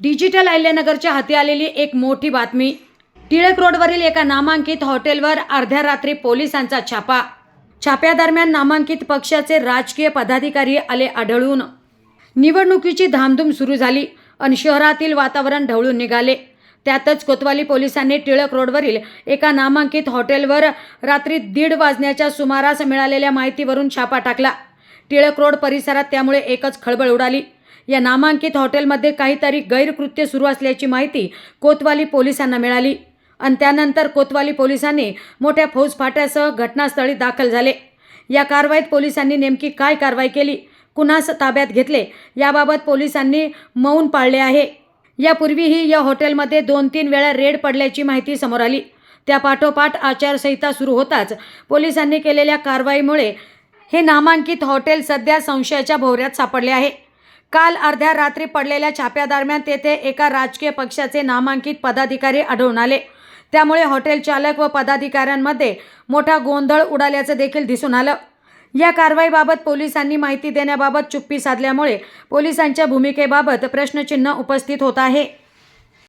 Digital अहिल्यानगरच्या हाती आलेली एक मोठी बातमी। टिळक रोडवरील एका नामांकित हॉटेलवर अर्ध्या रात्री पोलिसांचा छापा। छाप्यादरम्यान नामांकित पक्षाचे राजकीय पदाधिकारी आले आढळून। निवडणुकीची धामधूम सुरू झाली आणि शहरातील वातावरण ढवळून निघाले। त्यातच कोतवाली पोलिसांनी टिळक रोडवरील एका नामांकित हॉटेलवर रात्री 1:30 वाजण्याच्या सुमारास मिळालेल्या माहितीवरून छापा टाकला। टिळक रोड परिसरात त्यामुळे एकच खळबळ उडाली। या नामांकित हॉटेलमध्ये काहीतरी गैरकृत्य सुरू असल्याची माहिती कोतवाली पोलिसांना मिळाली आणि त्यानंतर कोतवाली पोलिसांनी मोठ्या फौजफाट्यासह घटनास्थळी दाखल झाले। या कारवाईत पोलिसांनी नेमकी काय कारवाई केली, कुणास ताब्यात घेतले याबाबत पोलिसांनी मौन पाळले आहे। यापूर्वीही या हॉटेलमध्ये 2-3 वेळा रेड पडल्याची माहिती समोर आली। त्यापाठोपाठ आचारसंहिता सुरू होताच पोलिसांनी केलेल्या कारवाईमुळे हे नामांकित हॉटेल सध्या संशयाच्या भोवऱ्यात सापडले आहे। काल अर्ध्या रात्री पडलेल्या छाप्यादरम्यान तेथे एका राजकीय पक्षाचे नामांकित पदाधिकारी आढळून आले। त्यामुळे हॉटेल चालक व पदाधिकाऱ्यांमध्ये मोठा गोंधळ उडाल्याचं देखील दिसून आलं। या कारवाईबाबत पोलिसांनी माहिती देण्याबाबत चुप्पी साधल्यामुळे पोलिसांच्या भूमिकेबाबत प्रश्नचिन्ह उपस्थित होत आहे।